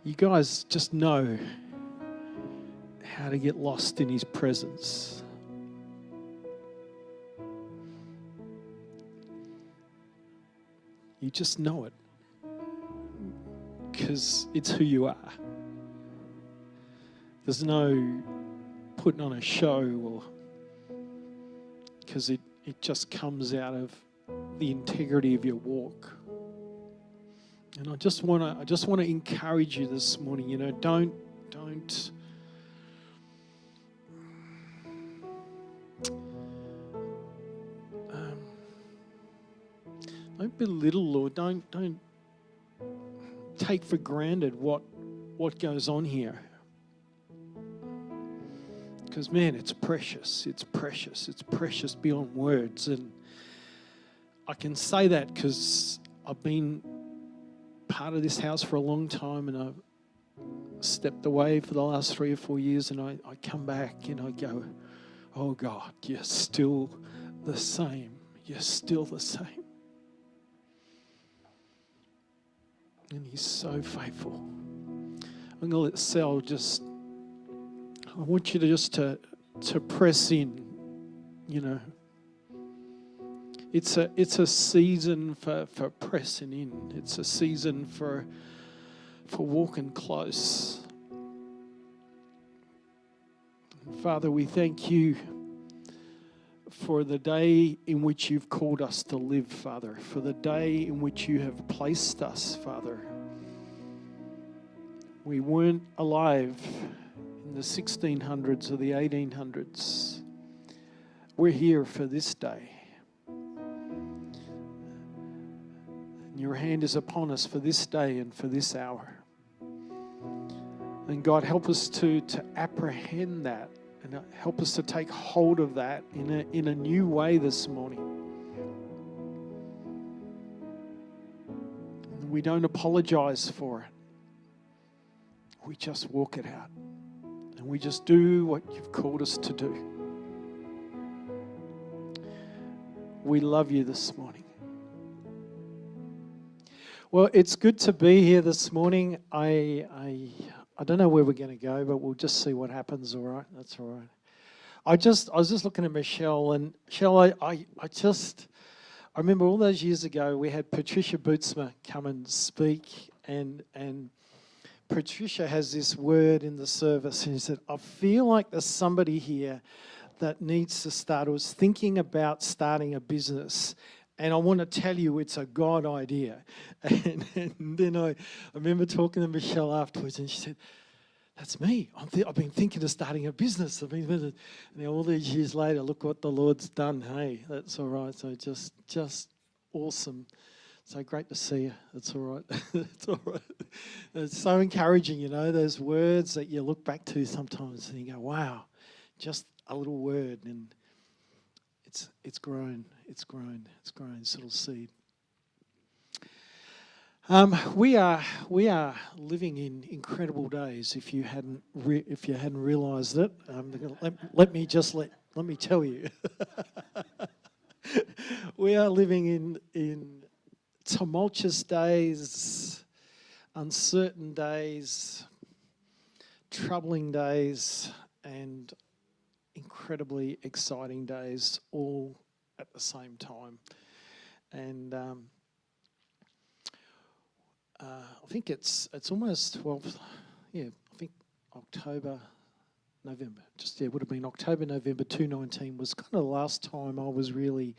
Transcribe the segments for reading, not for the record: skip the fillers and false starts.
You guys just know how to get lost in His presence. You just know it because it's who you are. There's no putting on a show, or because it just comes out of the integrity of your walk. And I just want to encourage you this morning. You know, don't belittle or don't take for granted what goes on here. Because, man, it's precious. It's precious. It's precious beyond words. And I can say that because I've been part of this house for a long time, and I've stepped away for the last 3 or 4 years, and I come back and I go, oh, God, you're still the same. You're still the same. And He's so faithful. I'm going to let Sal just... I want you to just to press in, you know. It's a season for pressing in. It's a season for walking close. Father, we thank You for the day in which You've called us to live, Father, for the day in which You have placed us, Father. We weren't alive in the 1600s or the 1800s. We're here for this day. And Your hand is upon us for this day and for this hour. And God, help us to apprehend that, and help us to take hold of that in a new way this morning. And we don't apologize for it. We just walk it out. And we just do what You've called us to do. We love You this morning. Well, it's good to be here this morning. I don't know where we're going to go, but we'll just see what happens, all right? That's all right. I was just looking at Michelle, and Michelle, I remember all those years ago we had Patricia Bootsma come and speak, and Patricia has this word in the service, and she said, I feel like there's somebody here that needs to start, or is thinking about starting a business, and I want to tell you it's a God idea. And then I remember talking to Michelle afterwards, and she said, that's me. I've been thinking of starting a business. And all these years later, look what the Lord's done. Hey, that's all right. So just awesome. So great to see you. That's all right. It's all right. It's so encouraging, you know, those words that you look back to sometimes and you go, wow, just a little word, and it's grown. It's grown. It's grown, this little seed. We are living in incredible days. If you hadn't realised it, let me tell you, we are living in tumultuous days, uncertain days, troubling days, and incredibly exciting days, all at the same time. And I think it's almost 12th. Yeah, I think October, November. It would have been October, November 2019 was kind of the last time I was really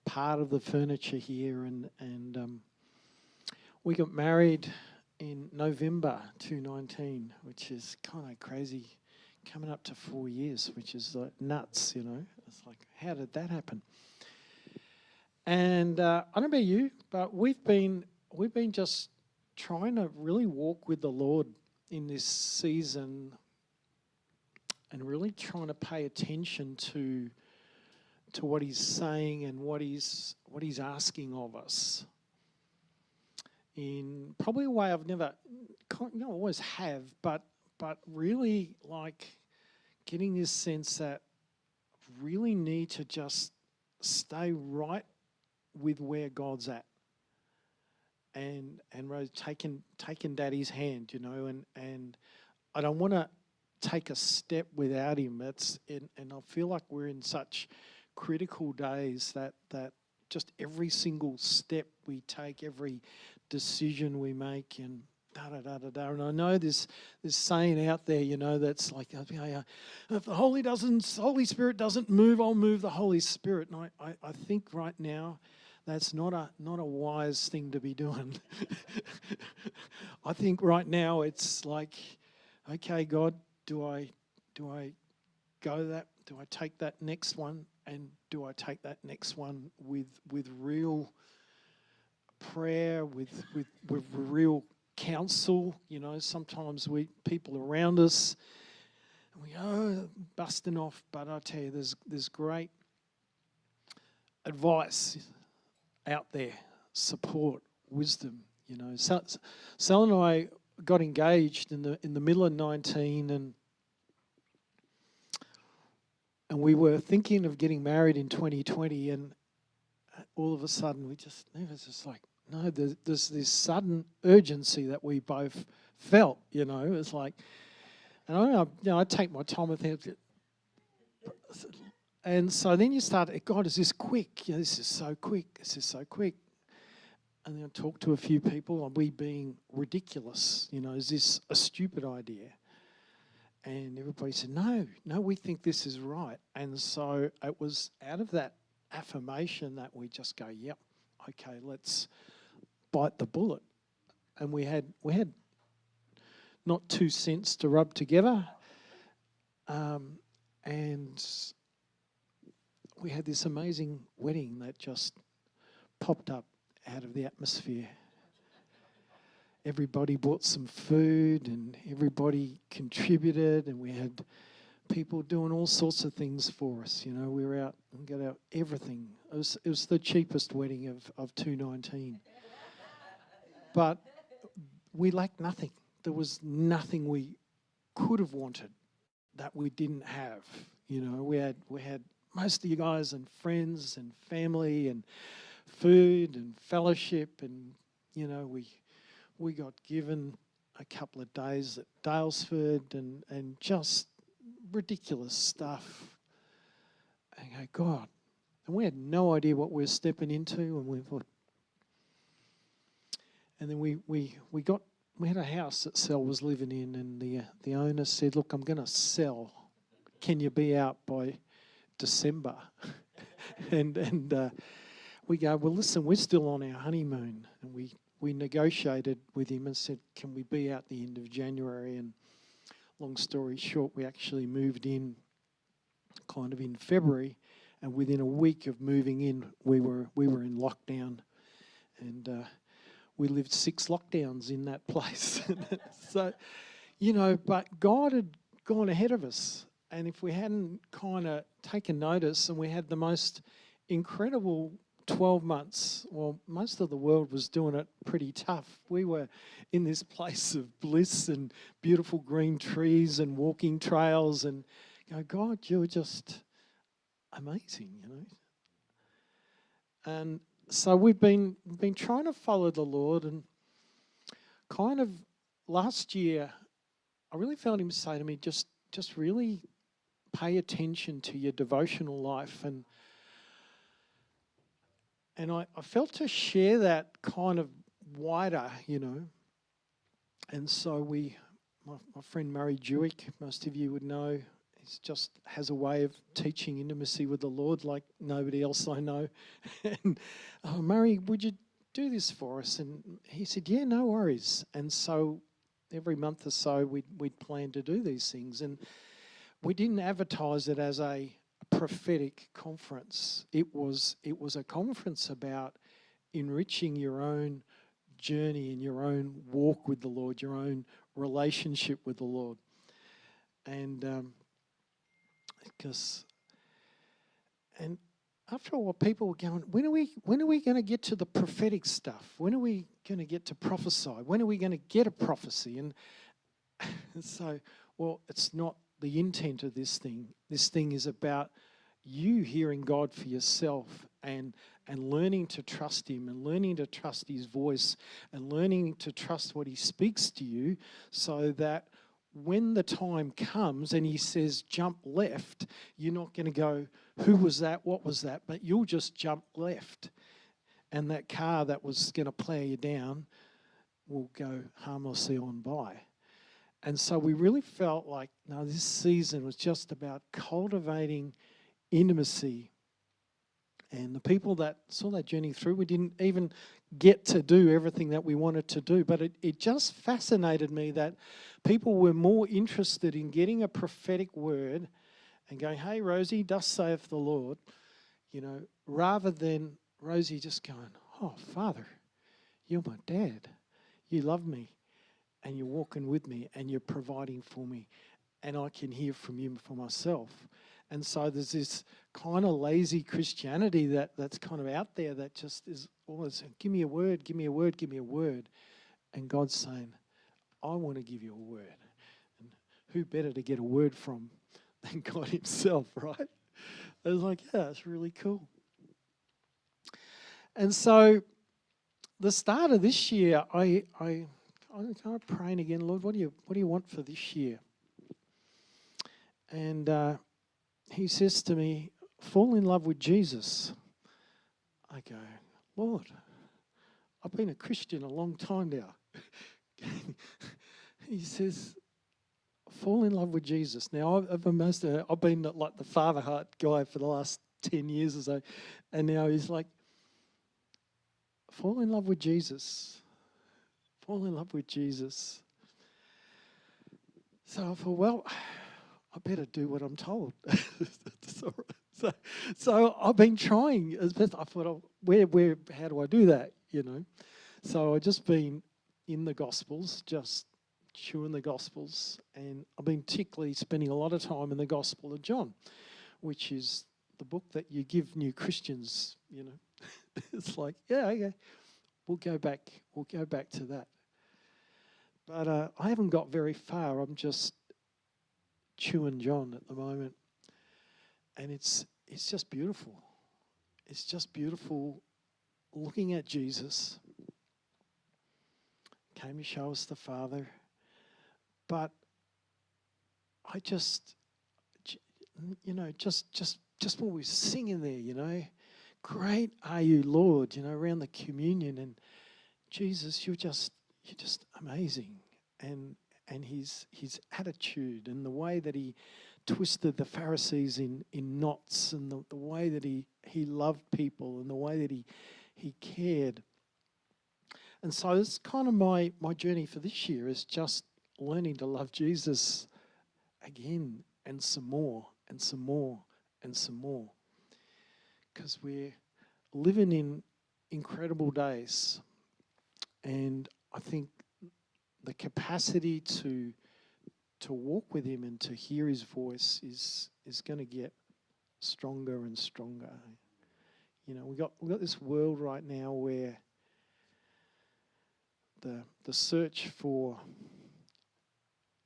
part of the furniture here, and we got married in November 2019, which is kind of crazy, coming up to 4 years, which is like nuts, you know. It's like, how did that happen? And I don't know about you, but we've been just trying to really walk with the Lord in this season, and really trying to pay attention to what He's saying and what He's asking of us, in probably a way I've never, always have, but really like getting this sense that I really need to just stay right with where God's at. and Rose taking Daddy's hand, and I don't want to take a step without him. And I feel like we're in such critical days that just every single step we take, every decision we make, and da da da da da. And I know this saying out there, that's like, if the Holy Spirit doesn't move, I'll move the Holy Spirit. And I think right now that's not a wise thing to be doing. I think right now it's like, okay, God, do I go that? Do I take that next one? And do I take that next one with real prayer, with real counsel? Sometimes people around us, and we go busting off. But I tell you, there's great advice out there, support, wisdom. Sal and I got engaged in the middle of 19, and we were thinking of getting married in 2020, and all of a sudden it was just like, no, there's this sudden urgency that we both felt. It's like, and I take my time with it, and so then you start, God, is this quick? This is so quick. This is so quick. And then I talked to a few people. Are we being ridiculous? Is this a stupid idea? And everybody said, no, we think this is right. And so it was out of that affirmation that we just go, yep, okay, let's bite the bullet. And we had not 2 cents to rub together. And we had this amazing wedding that just popped up out of the atmosphere. Everybody bought some food and everybody contributed, and we had people doing all sorts of things for us. We were out and got out everything. It was the cheapest wedding of 2019. But we lacked nothing. There was nothing we could have wanted that we didn't have. We had most of you guys and friends and family and food and fellowship, and we got given a couple of days at Dalesford and just ridiculous stuff. And I go, God. And we had no idea what we were stepping into, and we thought. And then we had a house that Sal was living in, and the owner said, look, I'm going to sell. Can you be out by December? and we go, well, listen, we're still on our honeymoon. And we negotiated with him and said, can we be out the end of January? And long story short, we actually moved in kind of in February, and within a week of moving in, we were in lockdown, and we lived 6 lockdowns in that place. So, but God had gone ahead of us, and if we hadn't kind of taken notice, and we had the most incredible 12 months. Well, most of the world was doing it pretty tough. We were in this place of bliss and beautiful green trees and walking trails, and God, you're just amazing, And so we've been trying to follow the Lord, and kind of last year, I really felt him say to me, just really pay attention to your devotional life, and I felt to share that kind of wider, And so my friend Murray Jewick, most of you would know, he just has a way of teaching intimacy with the Lord like nobody else I know. And Murray, would you do this for us? And he said, yeah, no worries. And so every month or so we'd plan to do these things. And we didn't advertise it as a prophetic conference. It was a conference about enriching your own journey and your own walk with the Lord, your own relationship with the Lord. And after a while, people were going, when are we going to get to the prophetic stuff? When are we going to get to prophesy? When are we going to get a prophecy? And so, well, it's not the intent of this thing. This thing is about you hearing God for yourself and learning to trust him and learning to trust his voice and learning to trust what he speaks to you, so that when the time comes and he says jump left, you're not going to go, who was that, what was that, but you'll just jump left. And that car that was going to plow you down will go harmlessly on by. And so we really felt like, no, this season was just about cultivating intimacy. And the people that saw that journey through, we didn't even get to do everything that we wanted to do. But it just fascinated me that people were more interested in getting a prophetic word and going, hey, Rosie, thus saith the Lord, rather than Rosie just going, oh, Father, you're my dad. You love me and you're walking with me and you're providing for me and I can hear from you for myself. And so there's this kind of lazy Christianity that's kind of out there that just is always, give me a word, give me a word, give me a word. And God's saying, I want to give you a word. And who better to get a word from than God himself, right? I was like, yeah, it's really cool. And so the start of this year, I kind of praying again, Lord, what do you want for this year? And he says to me, fall in love with Jesus. I go, Lord, I've been a Christian a long time now. He says, fall in love with Jesus. Now, I've been like the father heart guy for the last 10 years or so. And now he's like, fall in love with Jesus. Fall in love with Jesus. So I thought, well, I better do what I'm told. So I've been trying as best. I thought, how do I do that? So I've just been in the Gospels, just chewing the Gospels, and I've been particularly spending a lot of time in the Gospel of John, which is the book that you give new Christians. It's like, yeah, okay, we'll go back to that. But I haven't got very far. I'm just chewing John at the moment, and it's just beautiful. It's just beautiful looking at Jesus. Came to show us the Father, but I just what we were singing there, great are you, Lord, around the communion, and Jesus, you're just amazing, and his attitude and the way that he twisted the Pharisees in knots, and the way that he loved people, and the way that he cared. And so it's kind of my journey for this year is just learning to love Jesus again, and some more, and some more, and some more. Because we're living in incredible days. And I think the capacity to walk with him and to hear his voice is going to get stronger and stronger. We've got this world right now where the search for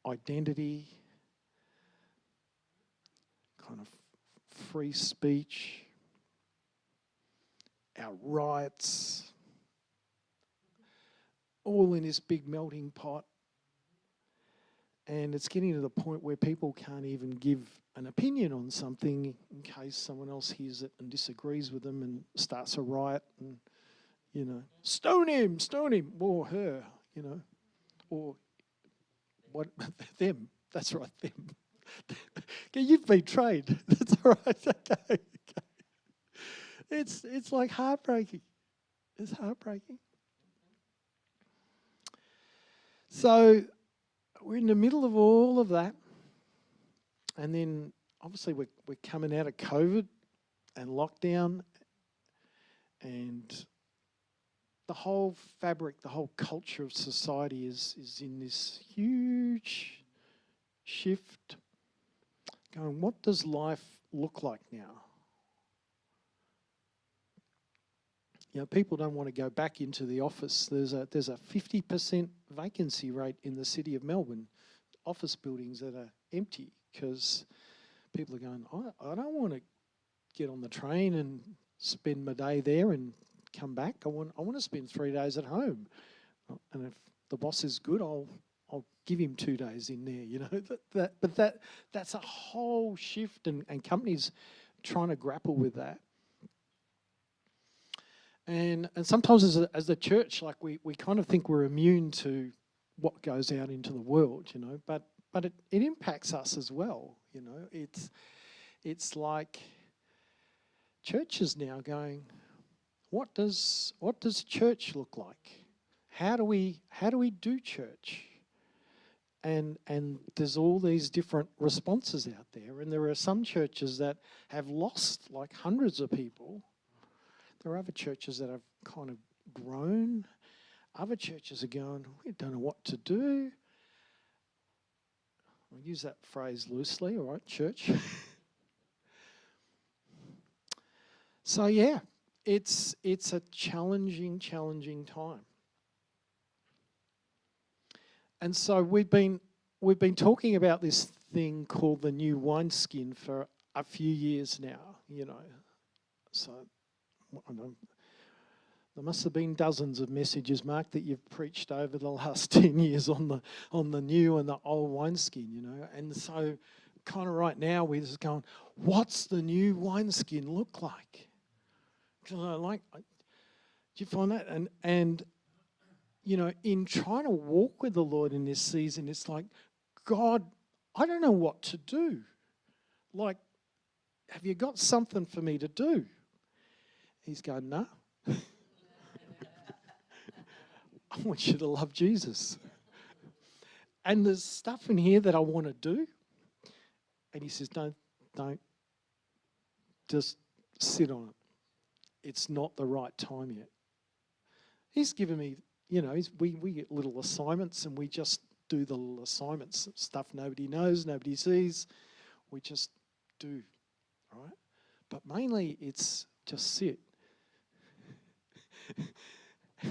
identity, kind of free speech, our rights, all in this big melting pot. And it's getting to the point where people can't even give an opinion on something in case someone else hears it and disagrees with them and starts a riot and, stone him, or her, or what, them. That's right, them. Okay, you've been trained. That's all right. Okay. It's like heartbreaking. It's heartbreaking. So we're in the middle of all of that, and then obviously we're coming out of COVID and lockdown, and the whole fabric, the whole culture of society is in this huge shift. Going, what does life look like now? People don't want to go back into the office. There's a 50% vacancy rate in the city of Melbourne, office buildings that are empty because people are going, I don't want to get on the train and spend my day there and come back. I want to spend 3 days at home. And if the boss is good, I'll give him 2 days in there, But that's a whole shift, and companies trying to grapple with that. And sometimes as a church, like we kind of think we're immune to what goes out into the world, but it impacts us as well, It's like churches now going, what does church look like? How do we do church? And there's all these different responses out there, and there are some churches that have lost like hundreds of people. There are other churches that have kind of grown. Other churches are going, we don't know what to do. I'll use that phrase loosely, all right, church. So yeah, it's a challenging time. And so we've been talking about this thing called the new wineskin for a few years now, So I don't know, there must have been dozens of messages, Mark, that you've preached over the last 10 years on the new and the old wineskin, And so kind of right now we're just going, what's the new wineskin look like? Because do you find that? And in trying to walk with the Lord in this season, it's like, God, I don't know what to do. Like, have you got something for me to do? He's going, no. I want you to love Jesus. And there's stuff in here that I want to do. And he says, don't. Just sit on it. It's not the right time yet. He's given me, we get little assignments, and we just do the little assignments, stuff nobody knows, nobody sees. We just do, right? But mainly it's just sit.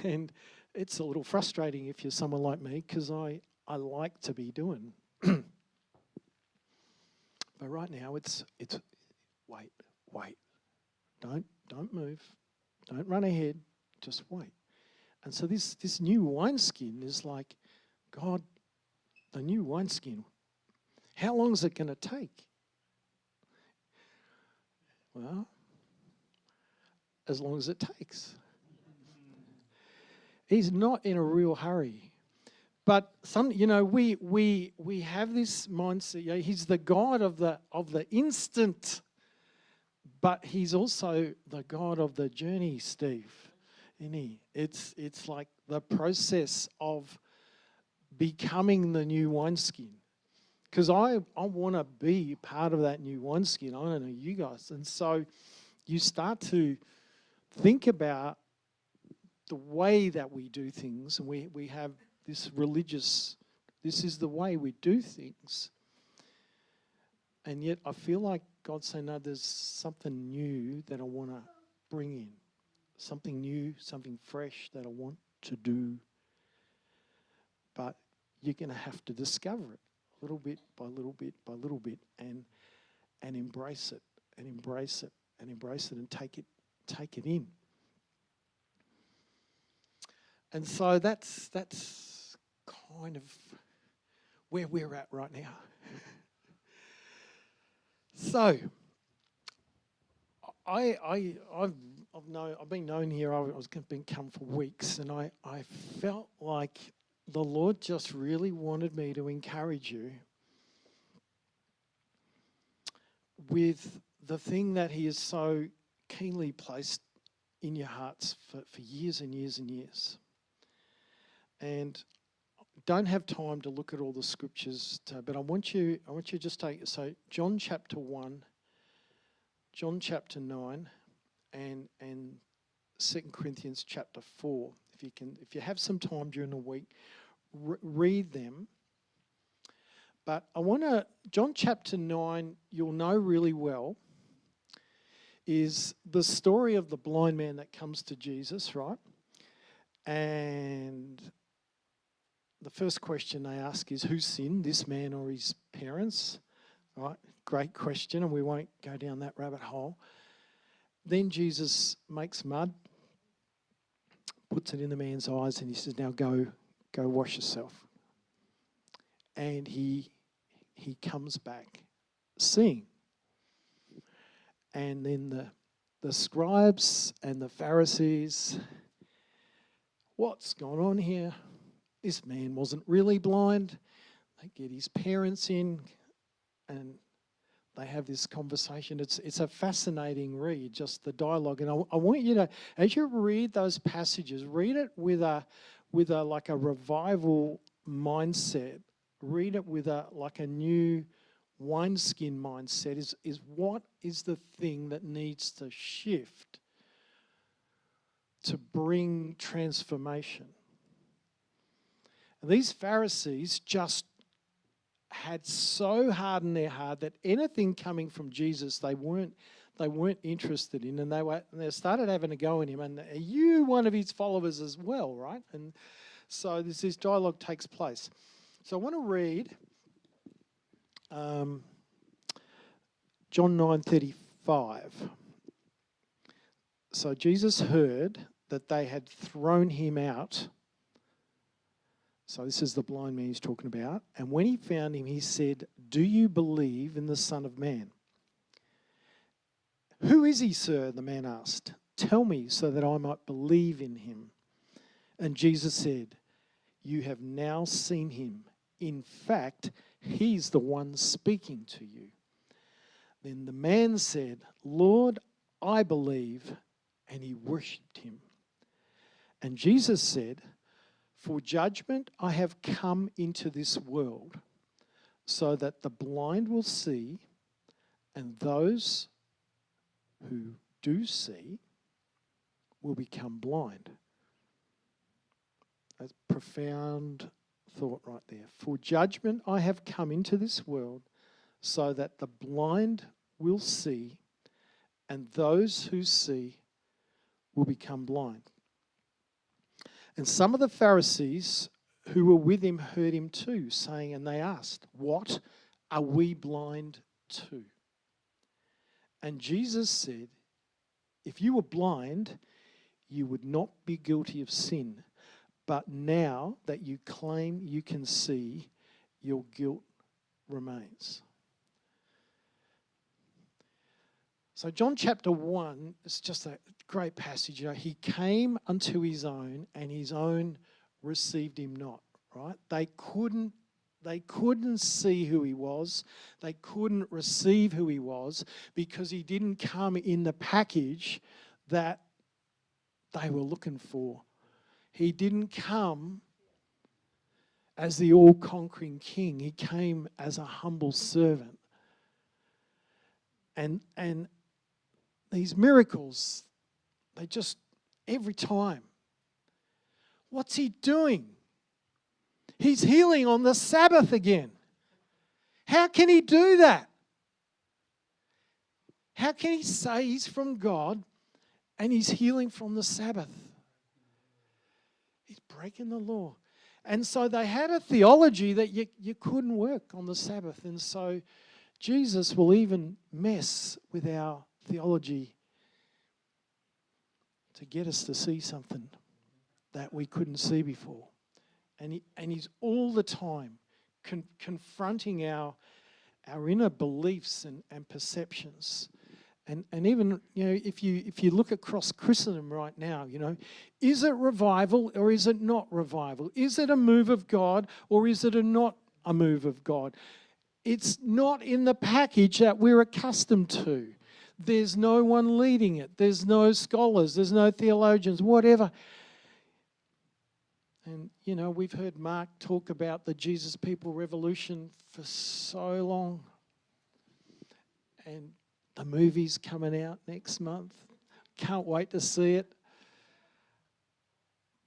And it's a little frustrating if you're someone like me, because I like to be doing. But right now it's wait. Don't move. Don't run ahead. Just wait. And so this new wineskin is like, God, the new wineskin, how long is it going to take? Well, as long as it takes. He's not in a real hurry. But we have this mindset. He's the God of the instant, but he's also the God of the journey, Steve. Isn't he? It's like the process of becoming the new wineskin. Because I want to be part of that new wineskin. I don't know you guys. And so you start to think about the way that we do things, and we have this is the way we do things. And yet I feel like God's saying, no, there's something new that I want to bring in. Something new, something fresh that I want to do. But you're going to have to discover it little bit by little bit by little bit, and embrace it and embrace it and embrace it and take it in. And so that's kind of where we're at right now. So I've been known here. I was been come for weeks, and I felt like the Lord just really wanted me to encourage you with the thing that He has so keenly placed in your hearts for years and years and years. And don't have time to look at all the scriptures, but I want you just take, so John chapter 1, John chapter 9, and 2 Corinthians chapter 4. If you have some time during the week, read them. But John chapter 9, you'll know really well, is the story of the blind man that comes to Jesus, right? And the first question they ask is, who sinned, this man or his parents? Right? Great question, and we won't go down that rabbit hole. then Jesus makes mud, puts it in the man's eyes, and he says, now go wash yourself. And he comes back seeing. And then the scribes and the Pharisees, what's gone on here? This man wasn't really blind. They get his parents in and they have this conversation. It's a fascinating read, just the dialogue. And I want you to, as you read those passages, read it with a like a revival mindset. Read it with a new wineskin mindset. Is what is the thing that needs to shift to bring transformation? And these Pharisees just had so hard in their heart that anything coming from Jesus they weren't interested in, and they started having a go at him. And are you one of his followers as well, right? And so this dialogue takes place. So I want to read John 9:35. So Jesus heard that they had thrown him out. So this is the blind man he's talking about. And when he found him, he said, do you believe in the Son of Man? Who is he, sir? The man asked. Tell me so that I might believe in him. And Jesus said, you have now seen him. In fact, he's the one speaking to you. Then the man said, Lord, I believe. And he worshipped him. And Jesus said, for judgment I have come into this world, so that the blind will see, and those who do see will become blind. That's a profound thought right there. For judgment I have come into this world, so that the blind will see, and those who see will become blind. And some of the Pharisees who were with him heard him too, saying, and they asked, what are we blind to? And Jesus said, if you were blind, you would not be guilty of sin. But now that you claim you can see, your guilt remains. So John chapter 1 is just a great passage. You know, he came unto his own, and his own received him not, right? They couldn't see who he was. They couldn't receive who he was because he didn't come in the package that they were looking for. He didn't come as the all-conquering king. He came as a humble servant. And these miracles, they just, every time. What's he doing? He's healing on the Sabbath again. How can he do that? How can he say he's from God and he's healing from the Sabbath? He's breaking the law. And so they had a theology that you couldn't work on the Sabbath. And so Jesus will even mess with our theology to get us to see something that we couldn't see before. And he's all the time confronting our inner beliefs and perceptions. And even, you know, if you look across Christendom right now, you know, is it revival or is it not revival? Is it a move of God or is it not a move of God? It's not in the package that we're accustomed to. There's no one leading it. There's no scholars. There's no theologians, whatever. And, you know, we've heard Mark talk about the Jesus People Revolution for so long. And the movie's coming out next month. Can't wait to see it.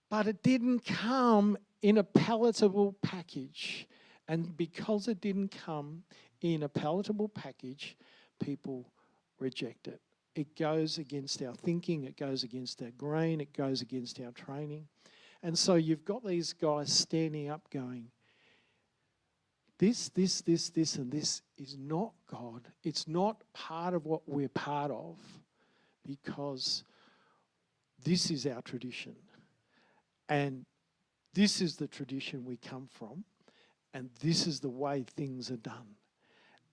But it didn't come in a palatable package. And because it didn't come in a palatable package, people reject it. It goes against our thinking. It goes against our grain. It goes against our training. And so you've got these guys standing up going, this, and this is not God. It's not part of what we're part of because this is our tradition. And this is the tradition we come from. And this is the way things are done.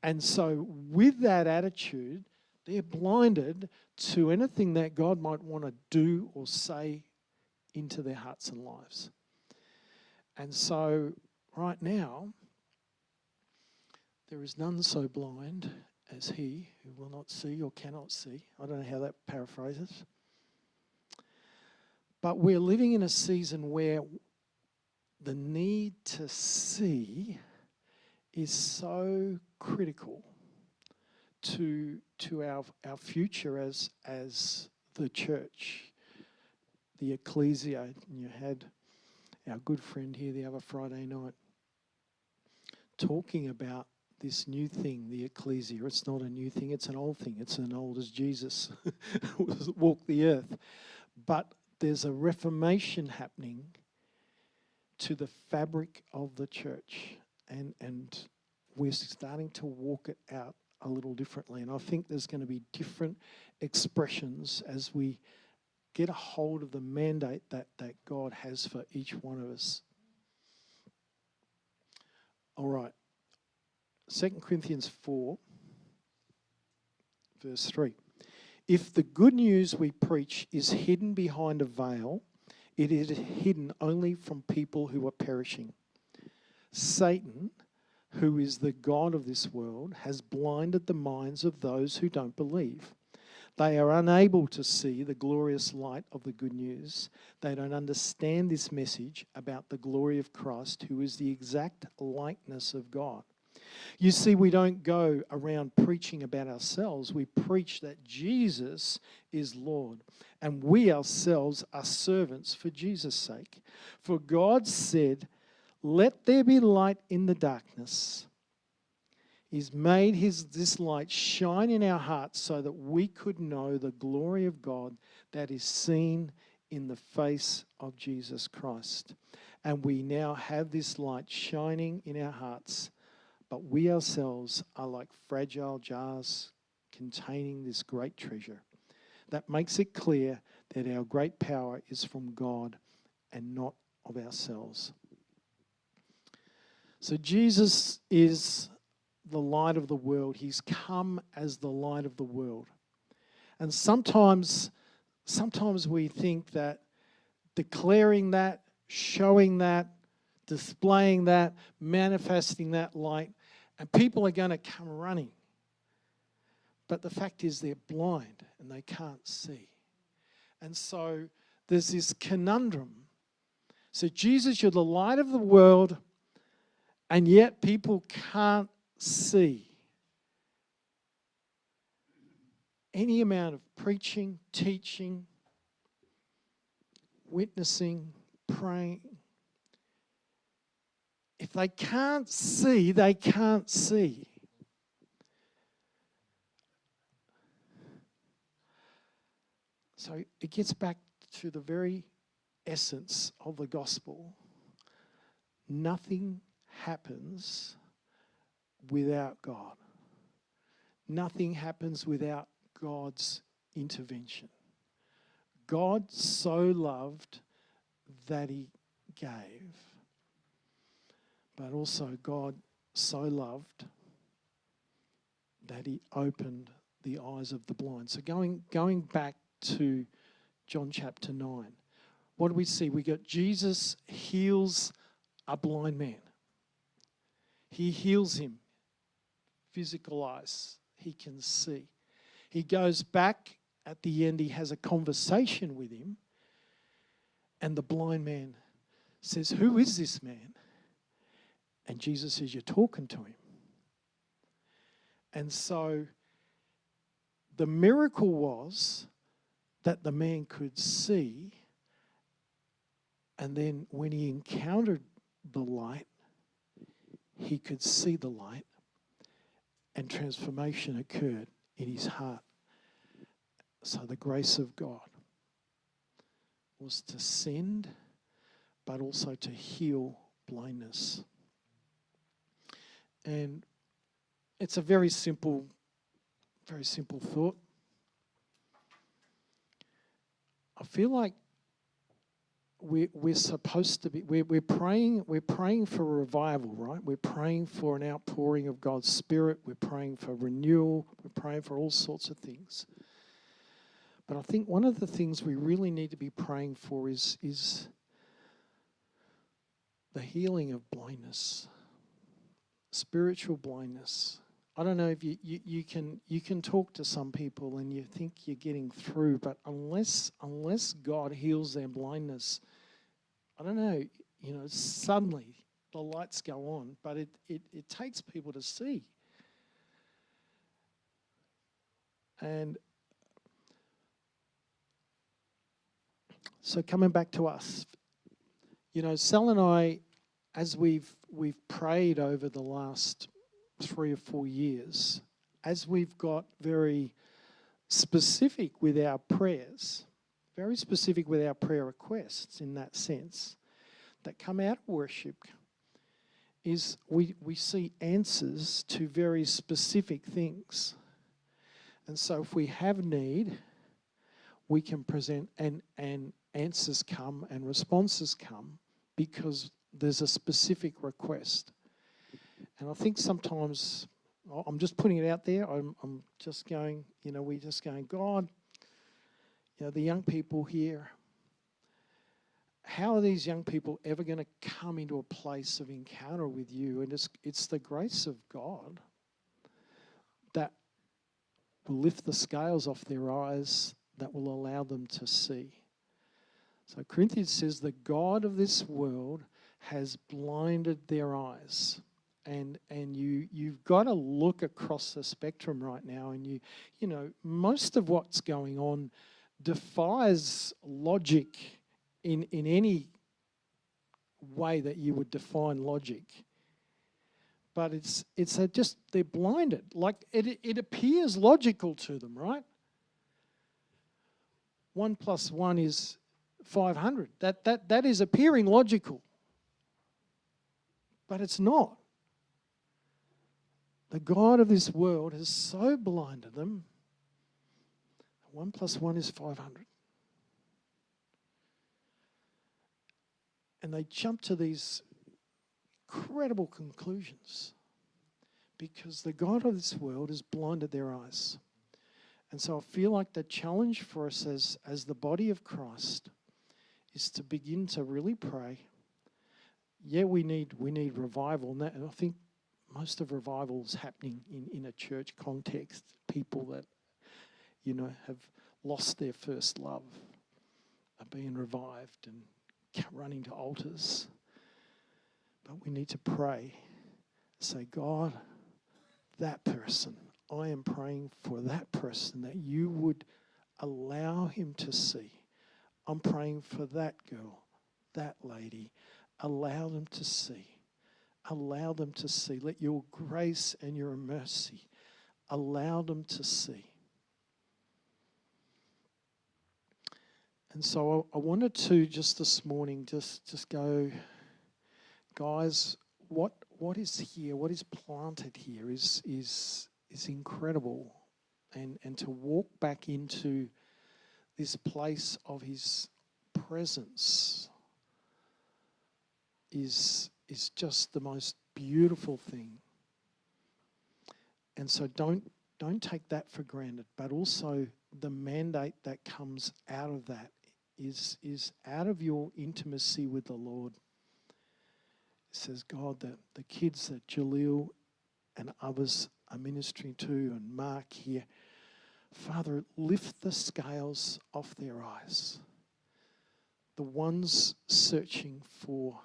And so with that attitude, they're blinded to anything that God might want to do or say into their hearts and lives. And so right now, there is none so blind as he who will not see or cannot see. I don't know how that paraphrases. But we're living in a season where the need to see is so critical to our future as the church, the ecclesia. And you had our good friend here the other Friday night talking about this new thing, the ecclesia. It's not a new thing, it's an old thing. It's as old as Jesus walked the earth. But there's a reformation happening to the fabric of the church. And we're starting to walk it out a little differently. And I think there's going to be different expressions as we get a hold of the mandate that God has for each one of us. All right. 2 Corinthians 4, verse 3. If the good news we preach is hidden behind a veil, it is hidden only from people who are perishing. Satan, who is the god of this world, has blinded the minds of those who don't believe. They are unable to see the glorious light of the good news. They don't understand this message about the glory of Christ, who is the exact likeness of God. You see, we don't go around preaching about ourselves. We preach that Jesus is Lord, and we ourselves are servants for Jesus' sake. For God said, "Let there be light in the darkness." He's made this light shine in our hearts so that we could know the glory of God that is seen in the face of Jesus Christ. And we now have this light shining in our hearts, but we ourselves are like fragile jars containing this great treasure. That makes it clear that our great power is from God and not of ourselves. So Jesus is the light of the world. He's come as the light of the world. And sometimes we think that declaring that, showing that, displaying that, manifesting that light, and people are going to come running. But the fact is they're blind and they can't see. And so there's this conundrum. So Jesus, you're the light of the world, and yet people can't see. Any amount of preaching, teaching, witnessing, praying, if they can't see, they can't see. So it gets back to the very essence of the gospel. Nothing happens without God. Nothing happens without God's intervention. God so loved that he gave, but also God so loved that he opened the eyes of the blind. So going back to John chapter 9, what do we see? We got Jesus heals a blind man. He heals him, physical eyes. He can see. He goes back at the end, he has a conversation with him, and the blind man says, "Who is this man?" And Jesus says, "You're talking to him." And so the miracle was that the man could see, and then when he encountered the light, he could see the light, and transformation occurred in his heart. So the grace of God was to send, but also to heal blindness. And it's a very simple thought. I feel like we're supposed to be, we're praying for revival, right? We're praying for an outpouring of God's Spirit. We're praying for renewal. We're praying for all sorts of things. But I think one of the things we really need to be praying for is the healing of blindness, spiritual blindness. I don't know if you can talk to some people and you think you're getting through, but unless God heals their blindness, I don't know, suddenly the lights go on, but it takes people to see. And so coming back to us, Sal and I, as we've prayed over the last 3 or 4 years, as we've got very specific with our prayers, very specific with our prayer requests in that sense, that come out of worship, is we see answers to very specific things. And so if we have need, we can present and answers come and responses come because there's a specific request. And I think sometimes, I'm just putting it out there, I'm just going, we're just going, God, the young people here, how are these young people ever going to come into a place of encounter with you? And it's the grace of God that will lift the scales off their eyes, that will allow them to see. So Corinthians says the God of this world has blinded their eyes. And you've got to look across the spectrum right now, and most of what's going on defies logic in any way that you would define logic. But they're blinded. Like it appears logical to them, right? 1 + 1 is 500. That is appearing logical. But it's not. The God of this world has so blinded them. 1 + 1 is 500. And they jump to these incredible conclusions because the God of this world has blinded their eyes. And so I feel like the challenge for us as the body of Christ is to begin to really pray. Yeah, we need revival, and I think most of revival is happening in a church context. People that have lost their first love are being revived and running to altars. But we need to pray. Say, God, that person, I am praying for that person that you would allow him to see. I'm praying for that girl, that lady. Allow them to see. Allow them to see. Let your grace and your mercy allow them to see. And so I wanted to just this morning just go, guys, what is here, what is planted here is incredible. And to walk back into this place of his presence is just the most beautiful thing. And so don't take that for granted, but also the mandate that comes out of that is out of your intimacy with the Lord. It says, God, that the kids that Jaleel and others are ministering to, and Mark here, Father, lift the scales off their eyes. The ones searching for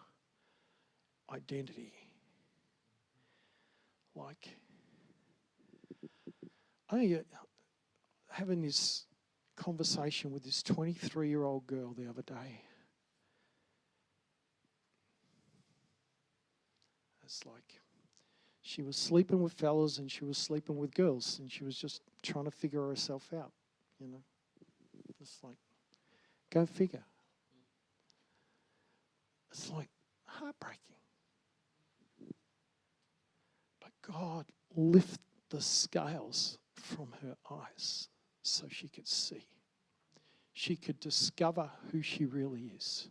identity. Like, having this conversation with this 23-year-old girl the other day. It's like she was sleeping with fellas and she was sleeping with girls, and she was just trying to figure herself out, It's like, go figure. It's like heartbreaking. But God, lift the scales from her eyes so she could see. she could discover who she really is.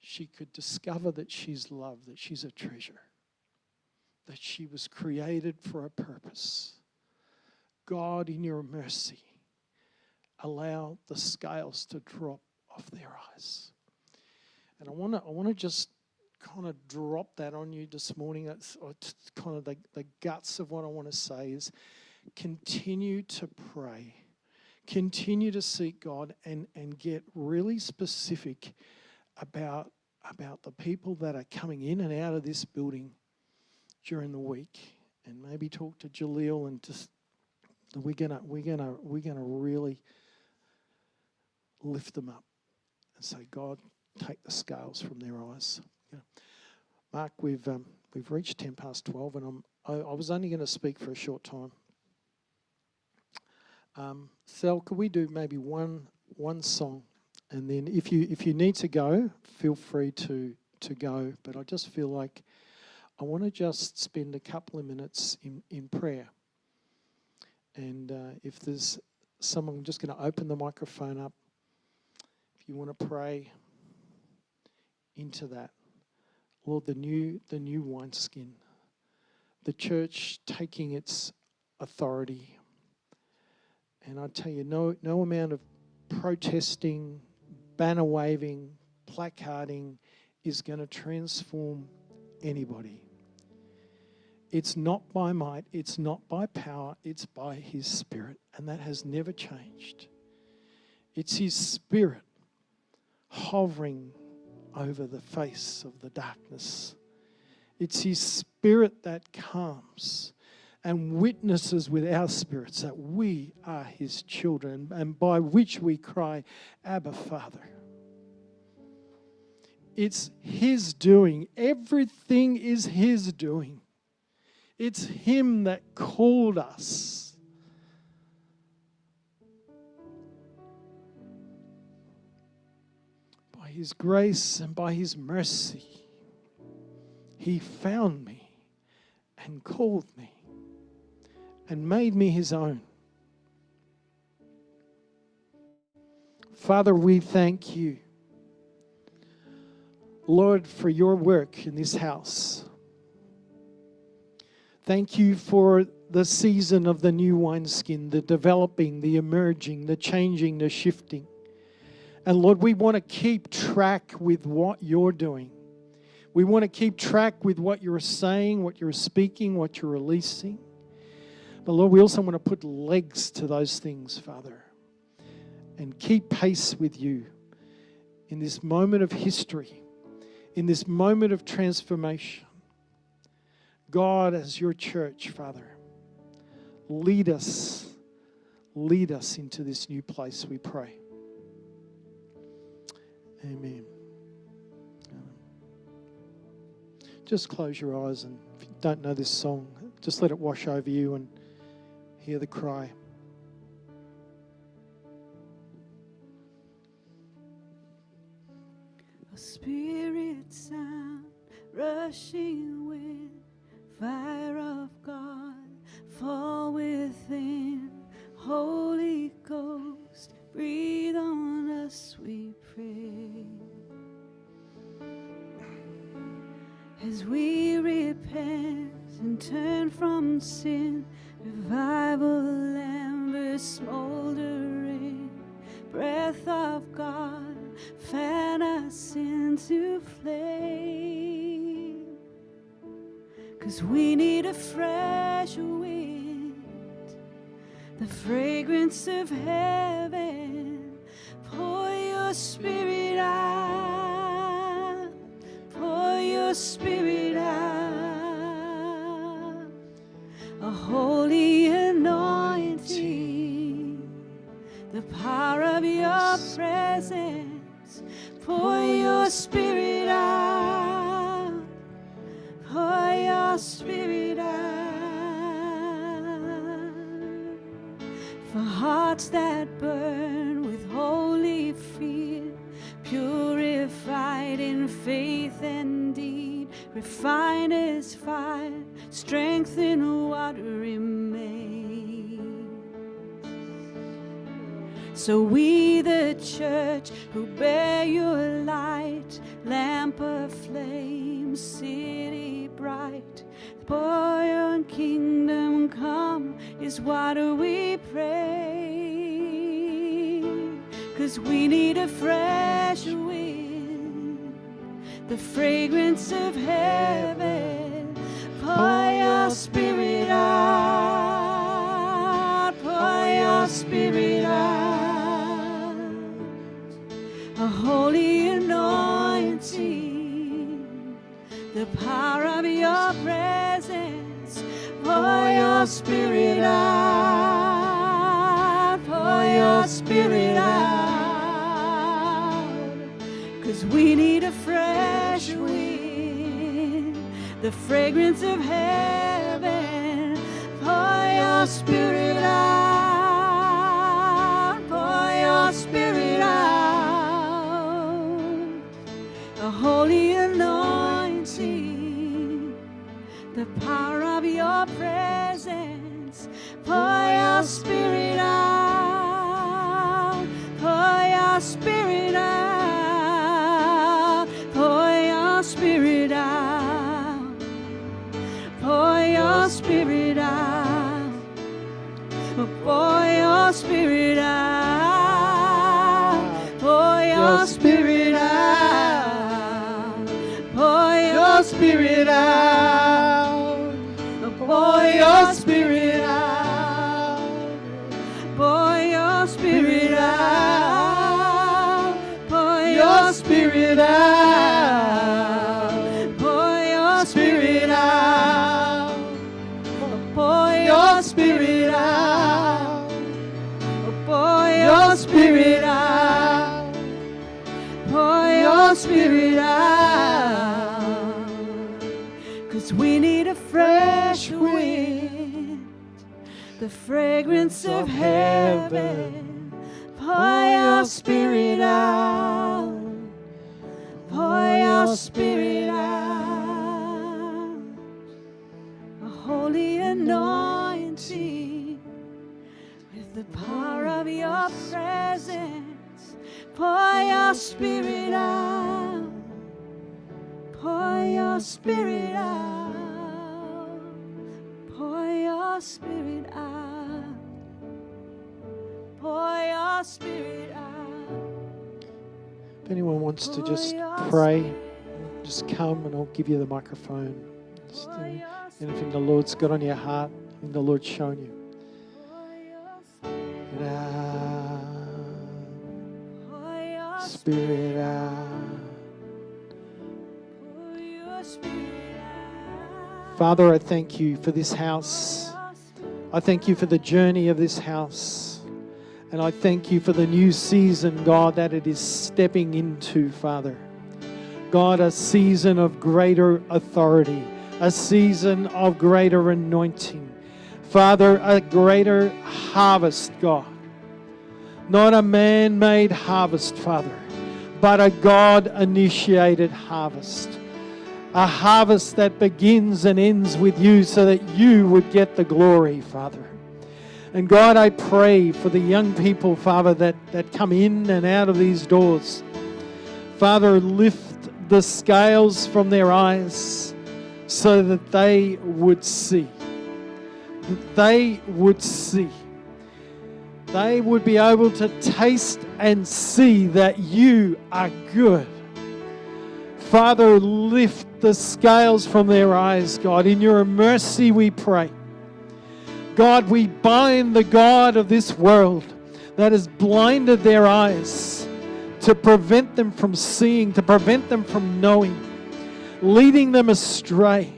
She could discover that she's loved, that she's a treasure, that she was created for a purpose. God, in your mercy, allow the scales to drop off their eyes. And I want to just kind of drop that on you this morning. It's kind of the guts of what I want to say is continue to pray. Continue to seek God and get really specific about the people that are coming in and out of this building during the week. And maybe talk to Jaleel and just we're gonna really lift them up and say, God, take the scales from their eyes. Yeah. Mark, we've reached 12:10, and I was only going to speak for a short time. Sal, could we do maybe one song, and then if you need to go, feel free to go. But I just feel like I want to just spend a couple of minutes in prayer. And if there's someone, I'm just going to open the microphone up. If you want to pray into that, Lord, the new wineskin, the church taking its authority. And I tell you, no amount of protesting, banner waving, placarding is going to transform anybody. It's not by might, it's not by power, it's by His Spirit. And that has never changed. It's His Spirit hovering over the face of the darkness. It's His Spirit that comes and witnesses with our spirits that we are His children, and by which we cry, Abba, Father. It's His doing. Everything is His doing. It's Him that called us. By His grace and by His mercy, He found me and called me and made me His own. Father, we thank You, Lord, for Your work in this house. Thank You for the season of the new wineskin, the developing, the emerging, the changing, the shifting. And Lord, we want to keep track with what You're doing. We want to keep track with what You're saying, what You're speaking, what You're releasing. But Lord, we also want to put legs to those things, Father, and keep pace with You in this moment of history, in this moment of transformation. God, as Your church, Father, lead us into this new place, we pray. Amen. Just close your eyes, and if you don't know this song, just let it wash over you and hear the cry. A spirit sound, rushing wind, fire of God, fall within. Holy Ghost, breathe on us, we pray. As we repent and turn from sin, revival embers smoldering, breath of God, fan us into flame. 'Cause we need a fresh wind, the fragrance of heaven. Pour Your Spirit out, pour Your Spirit out. A holy anointing, the power of Your presence. Pour Your Spirit out, pour Your Spirit out. For hearts that burn with holy fear, purified in faith and deed, refined as fire, strengthen what remains. So we, the church, who bear your light, lamp of flame, city bright, for your kingdom come is what we pray. 'Cause we need a fresh wind, the fragrance of heaven. Pour your spirit out, pour your spirit out, a holy anointing, the power of your presence. Pour your spirit out, pour your spirit out, 'cause we need a fresh wind, the fragrance of heaven. Pour your spirit out, pour your spirit out, a holy anointing, the power of your presence. Pour your spirit out, pour your spirit out, pour your spirit out, pour your spirit out, pour your spirit out, pour your spirit out, pour your spirit out, pour your spirit out, pour your spirit out, pour your spirit out, pour your spirit out, pour your spirit out, pour your spirit out, pour your spirit out. 'Cause we need a fresh wind, the fragrance of heaven. Pour your spirit out, pour your spirit out, a holy anointing, with the power of your presence. Pour your spirit out, pour your spirit out, pour your spirit out, pour your spirit out. If anyone wants to just pray, just come and I'll give you the microphone. Just anything the Lord's got on your heart, anything the Lord's shown you. Spirit out. Father, I thank you for this house. I thank you for the journey of this house. And I thank you for the new season, God, that it is stepping into, Father. God, a season of greater authority, a season of greater anointing. Father, a greater harvest, God. Not a man-made harvest, Father, but a God-initiated harvest. A harvest that begins and ends with you so that you would get the glory, Father. And God, I pray for the young people, Father, that come in and out of these doors. Father, lift the scales from their eyes so that they would see. That they would see. They would be able to taste and see that you are good. Father, lift the scales from their eyes, God. In your mercy we pray. God, we bind the God of this world that has blinded their eyes to prevent them from seeing, to prevent them from knowing, leading them astray.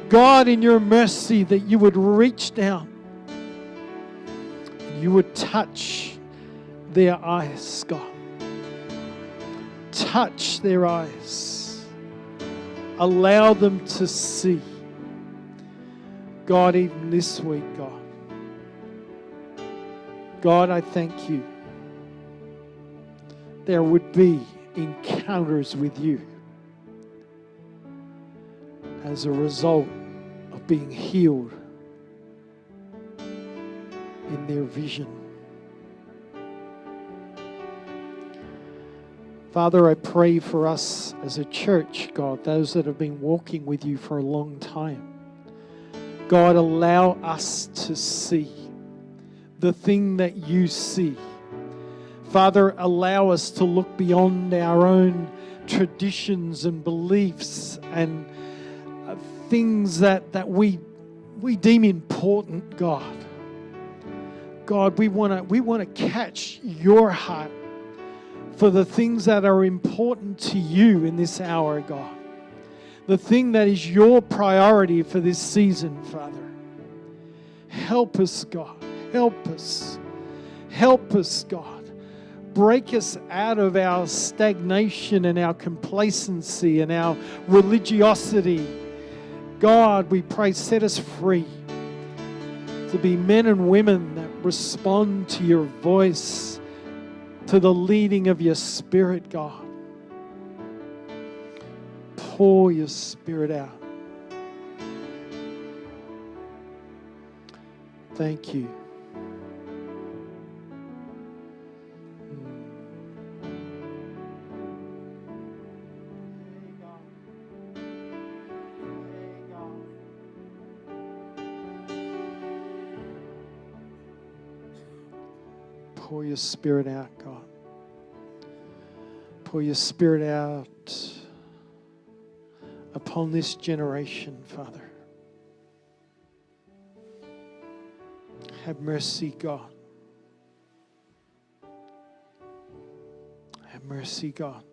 God, in your mercy, that you would reach down, you would touch their eyes, God. Touch their eyes. Allow them to see. God, even this week, God. God, I thank you. There would be encounters with you as a result of being healed in their vision. Father, I pray for us as a church, God, those that have been walking with you for a long time. God, allow us to see the thing that you see. Father, allow us to look beyond our own traditions and beliefs and things that we deem important, God. God, we want to catch your heart for the things that are important to you in this hour, God. The thing that is your priority for this season, Father. Help us, God. Help us. Help us, God. Break us out of our stagnation and our complacency and our religiosity. God, we pray, set us free to be men and women that respond to your voice, to the leading of your Spirit, God. Pour your Spirit out. Thank you. Pour your Spirit out, God. Pour your Spirit out upon this generation, Father. Have mercy, God. Have mercy, God.